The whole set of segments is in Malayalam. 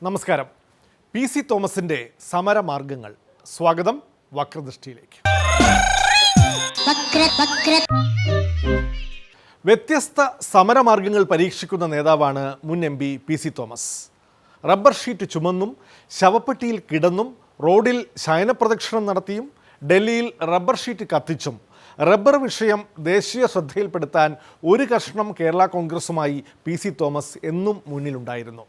നമസ്കാരം. PC തോമസിന്റെ സമരമാർഗങ്ങൾ. സ്വാഗതം വക്രദൃഷ്ടിയിലേക്ക്. വ്യത്യസ്ത സമരമാർഗങ്ങൾ പരീക്ഷിക്കുന്ന നേതാവാണ് മുൻ MP PC Thomas. Rubber sheet ചുമന്നും ശവപ്പെട്ടിയിൽ കിടന്നും റോഡിൽ ശയനപ്രദക്ഷിണം നടത്തിയും ഡൽഹിയിൽ റബ്ബർ ഷീറ്റ് കത്തിച്ചും റബ്ബർ വിഷയം ദേശീയ ശ്രദ്ധയിൽപ്പെടുത്താൻ ഒരു കഷ്ണം കേരള കോൺഗ്രസുമായി PC തോമസ് എന്നും മുന്നിലുണ്ടായിരുന്നു.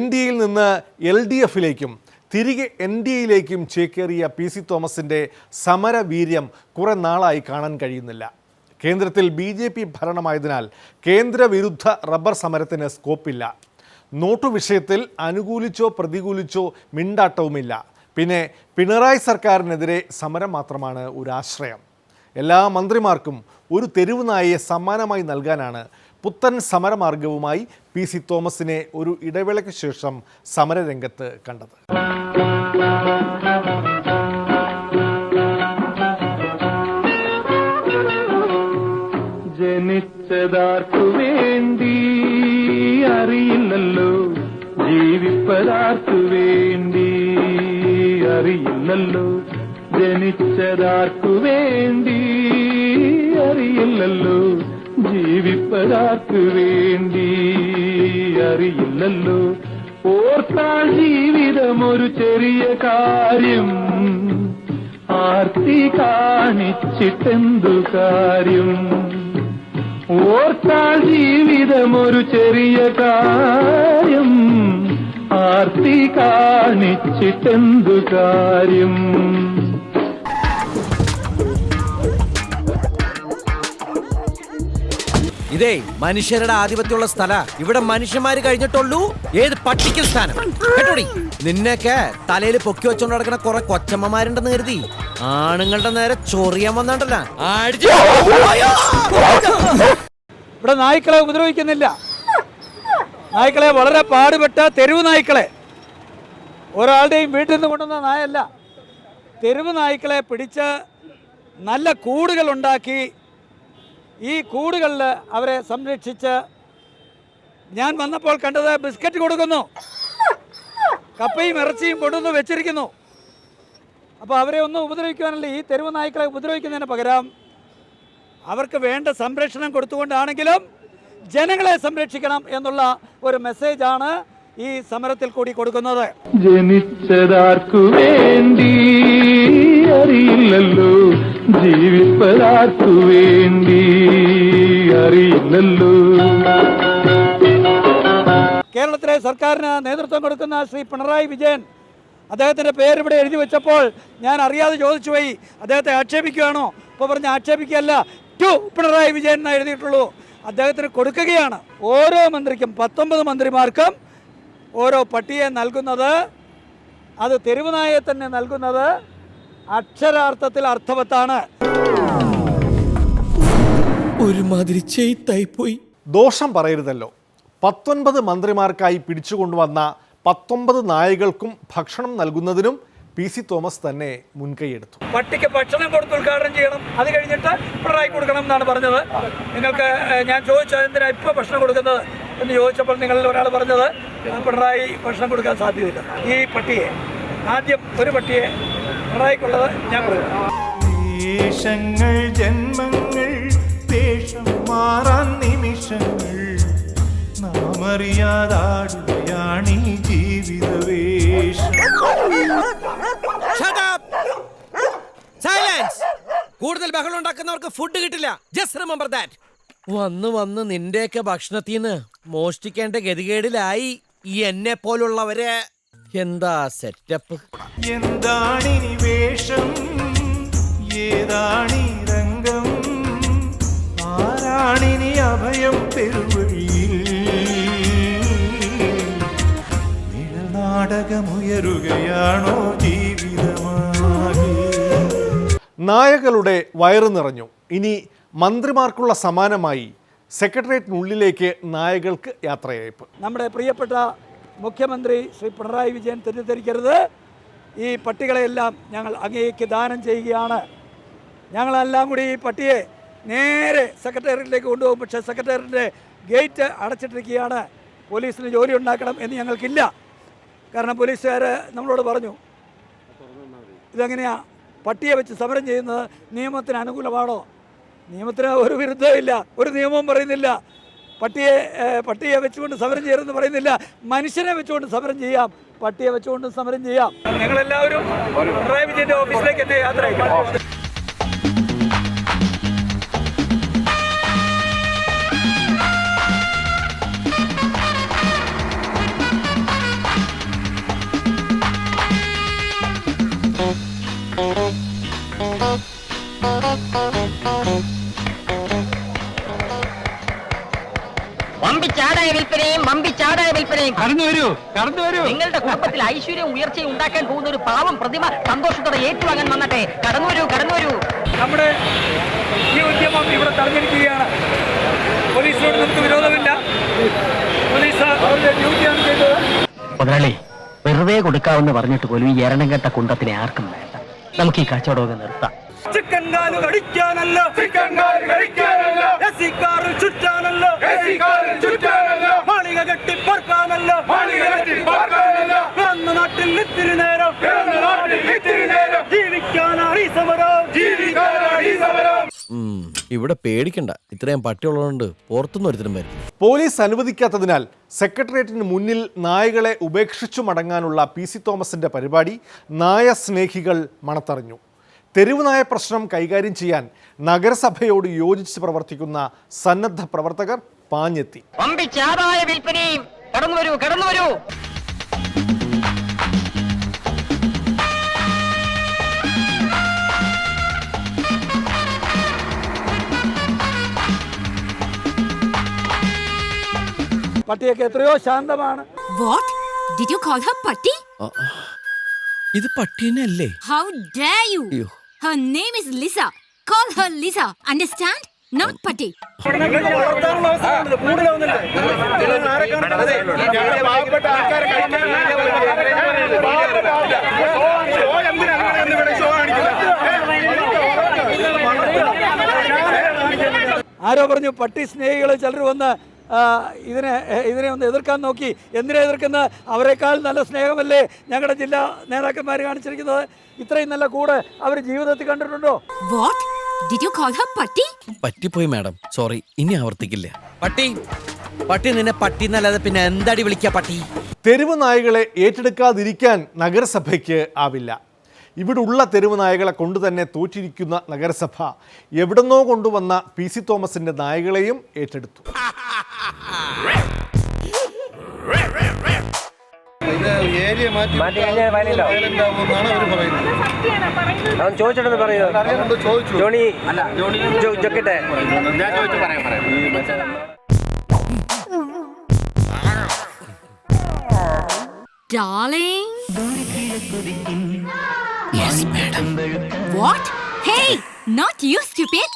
NDAയിൽ നിന്ന് LDFിലേക്കും തിരികെ NDAയിലേക്കും ചേക്കേറിയ PC തോമസിൻ്റെ സമരവീര്യം കുറെ നാളായി കാണാൻ കഴിയുന്നില്ല. കേന്ദ്രത്തിൽ BJP ഭരണമായതിനാൽ കേന്ദ്രവിരുദ്ധ റബ്ബർ സമരത്തിന് സ്കോപ്പില്ല. നോട്ടു വിഷയത്തിൽ അനുകൂലിച്ചോ പ്രതികൂലിച്ചോ മിണ്ടാട്ടവുമില്ല. പിന്നെ പിണറായി സർക്കാരിനെതിരെ സമരം മാത്രമാണ് ഒരു ആശ്രയം. എല്ലാ മന്ത്രിമാർക്കും ഒരു തെരുവ് നായയെ സമ്മാനമായി നൽകാനാണ് പുത്തൻ സമരമാർഗവുമായി PC തോമസിനെ ഒരു ഇടവേളയ്ക്ക് ശേഷം സമരരംഗത്ത് കണ്ടത്. ജനിച്ചതാർക്കു വേണ്ടി അറിയില്ലല്ലോ, ജീവിപ്പതാർക്കു വേണ്ടി അറിയില്ലല്ലോ, ജനിച്ചതാർക്കു വേണ്ടി അറിയില്ലല്ലോ, ജീവിപ്പതാർക്കു വേണ്ടി അറിയില്ലല്ലോ. ഓർത്താൽ ജീവിതമൊരു ചെറിയ കാര്യം, ആർത്തി കാണിച്ചിട്ടെന്തു കാര്യം. ഓർത്താൽ ജീവിതമൊരു ചെറിയ കാര്യം, ആർത്തി കാണിച്ചിട്ടെന്തു കാര്യം. ഇതേ മനുഷ്യരുടെ ആധിപത്യമുള്ള സ്ഥല. ഇവിടെ മനുഷ്യന്മാര് കഴിഞ്ഞിട്ടുള്ളൂ ഏത് പട്ടിക്കൽ സ്ഥാനം. കേട്ടോടി, നിന്നെയൊക്കെ തലയിൽ പൊക്കി വെച്ചോണ്ട് നടക്കുന്ന കുറെ കൊച്ചമ്മമാരുണ്ടെന്ന് കരുതി ആണുങ്ങളുടെ നേരെ ചൊറിയാൻ വന്നണ്ടല്ല. ഇവിടെ നായ്ക്കളെ ഉപദ്രവിക്കുന്നില്ല. നായ്ക്കളെ വളരെ പാടുപെട്ട തെരുവ് നായ്ക്കളെ, ഒരാളുടെയും വീട്ടിൽ നിന്ന് കൊണ്ടുവന്ന നായല്ല, തെരുവ് നായ്ക്കളെ പിടിച്ച് നല്ല കൂടുകൾ ഉണ്ടാക്കി ഈ കൂടുകളിൽ അവരെ സംരക്ഷിച്ച് ഞാൻ വന്നപ്പോൾ കണ്ടത് ബിസ്ക്കറ്റ് കൊടുക്കുന്നു, കപ്പയും ഇറച്ചിയും കൊണ്ടുവന്ന് വെച്ചിരിക്കുന്നു. അപ്പോൾ അവരെ ഒന്നും ഉപദ്രവിക്കുവാനല്ല, ഈ തെരുവ് നായ്ക്കളെ ഉപദ്രവിക്കുന്നതിന് പകരം അവർക്ക് വേണ്ട സംരക്ഷണം കൊടുത്തുകൊണ്ടാണെങ്കിലും ജനങ്ങളെ സംരക്ഷിക്കണം എന്നുള്ള ഒരു മെസ്സേജാണ് ഈ സമരത്തിൽ കൂടി കൊടുക്കുന്നത്. ജനിച്ചതാർക്കു വേണ്ടി അറിയില്ലല്ലോ, ജീവിപ്പതാർക്കു വേണ്ടി അറിയില്ലല്ലോ. കേരളത്തിലെ സർക്കാരിന് നേതൃത്വം കൊടുക്കുന്ന ശ്രീ പിണറായി വിജയൻ, അദ്ദേഹത്തിൻ്റെ പേരിവിടെ എഴുതി വെച്ചപ്പോൾ ഞാൻ അറിയാതെ ചോദിച്ചു പോയി, അദ്ദേഹത്തെ ആക്ഷേപിക്കുകയാണോ? ഇപ്പോൾ പറഞ്ഞ് ആക്ഷേപിക്കുകയല്ല, ടു പിണറായി വിജയൻ എന്ന് എഴുതിയിട്ടുള്ളൂ. അദ്ദേഹത്തിന് കൊടുക്കുകയാണ്. ഓരോ മന്ത്രിക്കും 19 മന്ത്രിമാർക്കും ഓരോ പട്ടിയെ നൽകുന്നത്, അത് തെരുവുനായെ തന്നെ നൽകുന്നത് അക്ഷരാർത്ഥത്തിൽ അർത്ഥവത്താണ്. ഒരുമാതിരി ചെയ്തായിപ്പോയി. ദോഷം പറയരുതല്ലോ. 19 മന്ത്രിമാർക്കായി പിടിച്ചുകൊണ്ടുവന്ന 19 നായകൾക്കും ഭക്ഷണം നൽകുന്നതിനും PC തോമസ് തന്നെ മുൻകൈയെടുത്തു. പട്ടിക്ക് ഭക്ഷണം കൊടുത്ത് ഉദ്ഘാടനം ചെയ്യണം, അത് കഴിഞ്ഞിട്ട് പിണറായി കൊടുക്കണം എന്നാണ് പറഞ്ഞത്. നിങ്ങൾക്ക് ഞാൻ ചോദിച്ചത് എന്തിനാ ഇപ്പോൾ ഭക്ഷണം കൊടുക്കുന്നത് എന്ന് ചോദിച്ചപ്പോൾ നിങ്ങളിൽ ഒരാൾ പറഞ്ഞത് പിണറായി ഭക്ഷണം കൊടുക്കാൻ സാധ്യതയില്ല. ഈ പട്ടിയെ ആദ്യം ഒരു പട്ടിയെ പിണറായിക്കുള്ളത് ഞാൻ പറയും. ദേശങ്ങൾ ജന്മങ്ങൾ വേഷം മാറാൻ നിമിഷങ്ങൾ നാം അറിയാതാടുകയാണീ ജീവിത വേഷം. കൂടുതൽ ബഹളം ഉണ്ടാക്കുന്നവർക്ക് ഫുഡ് കിട്ടില്ല. Just remember that. വന്ന് വന്ന് നിന്റെയൊക്കെ ഭക്ഷണത്തിന്ന് മോഷ്ടിക്കേണ്ട ഗതികേടിലായി ഈ എന്നെ പോലുള്ളവരെ. എന്താ സെറ്റപ്പ്? എന്താണിനി വേഷം, ഏതാണീ രംഗം, ആരാണിനി അഭയം പെരുവഴിയിൽ? നിഴൽനാടകമുയരുകയാണോ ജീവിതമാകെ? നായകളുടെ വയറ് നിറഞ്ഞു. ഇനി മന്ത്രിമാർക്കുള്ള സമ്മാനമായി സെക്രട്ടേറിയറ്റിനുള്ളിലേക്ക് നായകൾക്ക് യാത്രയയപ്പ്. നമ്മുടെ പ്രിയപ്പെട്ട മുഖ്യമന്ത്രി ശ്രീ പിണറായി വിജയൻ തെറ്റിദ്ധരിക്കരുത്, ഈ പട്ടികളെയെല്ലാം ഞങ്ങൾ അങ്ങേക്ക് ദാനം ചെയ്യുകയാണ്. ഞങ്ങളെല്ലാം കൂടി ഈ പട്ടിയെ നേരെ സെക്രട്ടേറിയറ്റിലേക്ക് കൊണ്ടുപോകും. പക്ഷേ സെക്രട്ടേറിയറ്റിൻ്റെ ഗേറ്റ് അടച്ചിട്ടിരിക്കുകയാണ്. പോലീസിന് ജോലി ഉണ്ടാക്കണം എന്ന് ഞങ്ങൾക്കില്ല. കാരണം പോലീസുകാർ നമ്മളോട് പറഞ്ഞു, ഇതെങ്ങനെയാണ് പട്ടിയെ വെച്ച് സമരം ചെയ്യുന്നത് നിയമത്തിന് അനുകൂലമാണോ? നിയമത്തിന് ഒരു വിരുദ്ധമില്ല, ഒരു നിയമവും പറയുന്നില്ല. പട്ടിയെ വെച്ചുകൊണ്ട് സമരം ചെയ്യരുതെന്ന് പറയുന്നില്ല. മനുഷ്യനെ വെച്ചുകൊണ്ട് സമരം ചെയ്യാം, പട്ടിയെ വെച്ചുകൊണ്ട് സമരം ചെയ്യാം. ഞങ്ങളെല്ലാവരും പിണറായി വിജയൻ്റെ ഓഫീസിലേക്ക് എന്നെ യാത്ര അയക്കണം. വമ്പിച്ചാടായ വിൽപ്പനയും കടന്നു വരൂ. നിങ്ങളുടെ കുടുംബത്തിൽ ഐശ്വര്യം ഉയർച്ചയും ഉണ്ടാക്കാൻ പോകുന്ന ഒരു പാവം പ്രതിമ സന്തോഷത്തോടെ ഏറ്റുവാങ്ങാൻ വന്നട്ടെ. കടന്നു വരൂ. നമ്മുടെ ഈ ഉദ്യമം ഇവിടെ തടഞ്ഞിരിക്കുകയാണ്. പോലീസിനോട് നമുക്ക് വിരോധമില്ല. പോലീസ് അവരുടെ ഡ്യൂട്ടിയാണ് ചെയ്തത്. മുതലാളി, വെറുതെ കൊടുക്കാമെന്ന് പറഞ്ഞിട്ട് പോലും ഈ എരണം കെട്ട കുണ്ടത്തിനെ ആർക്കും വേണ്ട. നമുക്ക് ഈ കച്ചവടമൊക്കെ നിർത്താം. ചിക്കൻ കാല് കടിക്കാനല്ല, എസിക്കാറ് ചുറ്റാനല്ല, മാളിക കെട്ടി പറക്കാനല്ല, പിറന്ന നാട്ടിൽ ഇത്തിരി നേരം ജീവിക്കാനാണ് ഈ സമരം. ഇവിടെ പേടിക്കണ്ട, ഇത്രയും പട്ടിയുള്ളതുകൊണ്ട് പുറത്തുനിന്ന് ഒരുത്തരം വരും. പോലീസ് അനുവദിക്കാത്തതിനാൽ സെക്രട്ടേറിയറ്റിന് മുന്നിൽ നായകളെ ഉപേക്ഷിച്ചു മടങ്ങാനുള്ള PC തോമസിന്റെ പരിപാടി നായസ്നേഹികൾ മണത്തറിഞ്ഞു. തെരുവ് നായ പ്രശ്നം കൈകാര്യം ചെയ്യാൻ നഗരസഭയോട് യോജിച്ച് പ്രവർത്തിക്കുന്ന സന്നദ്ധ പ്രവർത്തകർ പാഞ്ഞെത്തി. വമ്പിച്ചാടായ വിൽപ്പനയും കടന്നു വരൂ. പട്ടിയൊക്കെ എത്രയോ ശാന്തമാണ്. What? Did you call her Patti? ഇത് പട്ടീനല്ലേ? How dare you? അയ്യോ. Her name is Lisa. Call her Lisa. Understand? Not Patti. ആരോ പറഞ്ഞു പട്ടി സ്നേഹികൾ ചിലർ വന്ന് ഇതിനെ ഒന്ന് എതിർക്കാൻ നോക്കി. എന്തിനാ എതിർക്കുന്നത്? അവരെക്കാൾ നല്ല സ്നേഹമല്ലേ ഞങ്ങളുടെ ജില്ലാ നേതാക്കന്മാർ കാണിച്ചിരിക്കുന്നത്? ഇത്രയും നല്ല കൂടെ അവർ ജീവിതത്തിൽ കണ്ടിട്ടുണ്ടോ? What? Did you call her Patti? പറ്റിപ്പോയി മാഡം, സോറി, ഇനി ആവർത്തിക്കില്ല. പട്ടി നിന്നെ പട്ടി എന്നല്ലാതെ പിന്നെ എന്താടി വിളിക്കാ പട്ടി? തെരുവ് നായകളെ ഏറ്റെടുക്കാതിരിക്കാൻ നഗരസഭയ്ക്ക് ആവില്ല. ഇവിടെ ഉള്ള തെരുവ് നായകളെ കൊണ്ട് തന്നെ തോറ്റിരിക്കുന്ന നഗരസഭ എവിടെന്നോ കൊണ്ടുവന്ന PC തോമസിന്റെ നായകളെയും ഏറ്റെടുത്തു. ചോദിച്ചിട്ടെന്ന് പറയുന്നത് Johnny ജോക്കട്ടെ. Darling? Yes, madam. What? Hey! Not you, stupid!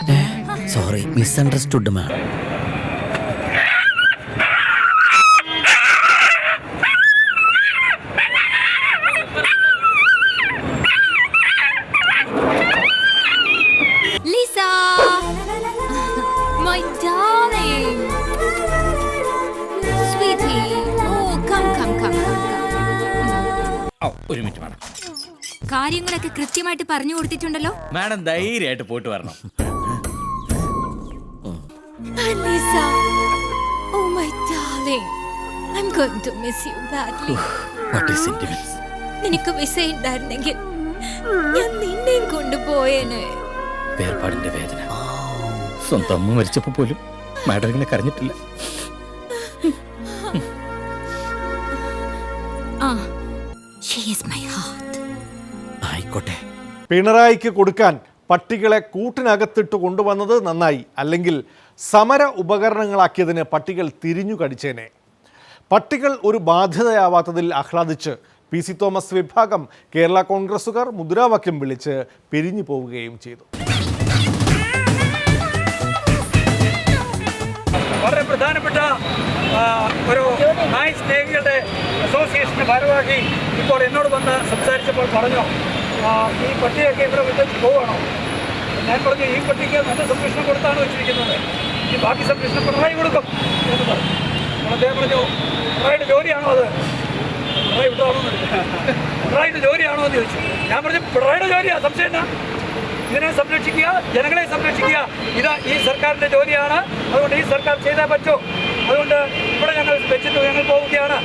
Sorry, misunderstood, madam. Lisa! My darling! Sweetie! Oh, come. ഒരു മിനിറ്റ് മാഡം. കാര്യങ്ങളൊക്കെ കൃത്യമായിട്ട് പറഞ്ഞു കൊടുത്തിട്ടുണ്ടല്ലോ. മാഡം ധൈര്യമായിട്ട് പോയിട്ട് വരണം. Lisa! Oh, my darling! I'm going to miss you badly. What is sentiments? നിനക്ക് വിസ ഉണ്ടായിരുന്നെങ്കിൽ ഞാൻ നിന്നെയും കൊണ്ടുപോയേനെ. വേർപാടിന്റെ വേദന. സ്വന്തം അമ്മ മരിച്ചപ്പോ പോലും മാഡം ഇങ്ങനെ കരഞ്ഞിട്ടില്ല. She is my heart. ആയിക്കോട്ടെ. പിണറായിക്ക് കൊടുക്കാൻ പട്ടികളെ കൂട്ടിനകത്തിട്ട് കൊണ്ടുവന്നത് നന്നായി. അല്ലെങ്കിൽ സമര ഉപകരണങ്ങളാക്കിയതിന് പട്ടികൾ തിരിഞ്ഞു കടിച്ചേനെ. പട്ടികൾ ഒരു ബാധ്യതയാവാത്തതിൽ ആഹ്ലാദിച്ച് PC തോമസ് വിഭാഗം കേരള കോൺഗ്രസുകാർ മുദ്രാവാക്യം വിളിച്ച് പിരിഞ്ഞു പോവുകയും ചെയ്തു. വളരെ പ്രധാനപ്പെട്ട ഒരു നായ് സ്നേഹികളുടെ അസോസിയേഷൻ്റെ ഭാരവാഹി ഇപ്പോൾ എന്നോട് വന്ന് സംസാരിച്ചപ്പോൾ പറഞ്ഞു, ഈ പട്ടിയൊക്കെ ഇവിടെ വിട്ടു പോവുകയാണോ? ഞാൻ പറഞ്ഞു, ഈ പട്ടിക്ക് നല്ല സംരക്ഷണം കൊടുത്താണ് വെച്ചിരിക്കുന്നത്, ഈ ബാക്കി സംരക്ഷണം പിണറായി കൊടുക്കും എന്ന് പറഞ്ഞു. അദ്ദേഹം പറഞ്ഞു, പിണറായിയുടെ ജോലിയാണോ അത്? പിണറായി വിട്ടാണോ? പിണറായിയുടെ ജോലിയാണോ എന്ന് ചോദിച്ചു. ഞാൻ പറഞ്ഞു, പിണറായിയുടെ ജോലിയാണ്, സംശയം എന്നാ? ഇതിനെ സംരക്ഷിക്കുക, ജനങ്ങളെ സംരക്ഷിക്കുക, ഇത് ഈ സർക്കാരിൻ്റെ ജോലിയാണ്. അതുകൊണ്ട് ഈ സർക്കാർ ചെയ്തേ പറ്റൂ. അതുകൊണ്ട് ഇവിടെ ഞങ്ങൾ വെച്ചിട്ട് ഞങ്ങൾ പോവുകയാണ്.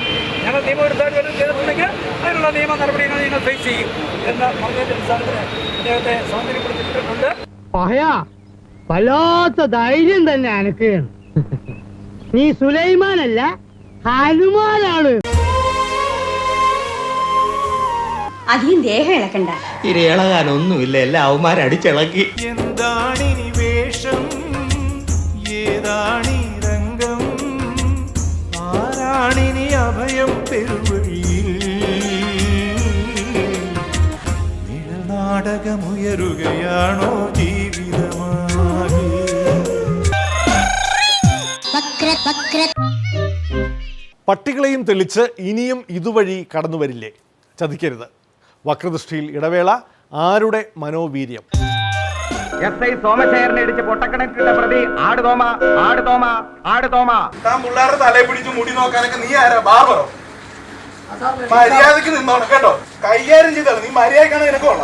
ഞങ്ങൾ നിയമവിരുദ്ധമായിട്ട് വല്ലതും ചെയ്തിട്ടുണ്ടെങ്കിൽ അതിനുള്ള നിയമ നടപടികൾ ഞങ്ങൾ ഫേസ് ചെയ്യും എന്ന പറഞ്ഞതിൻ്റെ അടിസ്ഥാനത്തിൽ അദ്ദേഹത്തെ സ്വാതന്ത്ര്യപ്പെടുത്തിയിട്ടുണ്ട്. വല്ലാത്ത ധൈര്യം തന്നെ അനക്കുകയാണ്. നീ സുലൈമാനല്ല, ഹനുമാനാണ്. അധികം ദേഹം ഇളക്കണ്ട. ഇളകാനൊന്നുമില്ല, എല്ലാ അവന്മാരടിച്ചിളക്കി. എന്താണിനി വേഷം, ഏതാണീ രംഗം, ആരാണിനി അഭയം പെരുവഴിയിൽ, നിഴനാടകമുയരുകയാണോ ജീവിതമാകെ. പട്ടികളെയും തെളിച്ച് ഇനിയും ഇതുവഴി കടന്നു വരില്ലേ? ചതിക്കരുത്. വക്രദൃഷ്ടിയിൽ ഇടവേള. ആരുടെ മനോവീര്യം? SI സോമശേഖരനെ ഇടിച്ച് പൊട്ടക്കണക്കിട്ട പ്രതി ആട് തോമ, ആട് തോമ, ആട് തോമ. താൻ പിള്ളേരുടെ തലയെ പിടിച്ച് മുടി നോക്കാനൊക്കെ നീ ആരാ? ബാർബറോ? മര്യാദക്ക് നിന്നോണം കേട്ടോ. കൈകാര്യം ചെയ്തോ, നീ മര്യാദക്കാണ് നിനക്കുള്ള.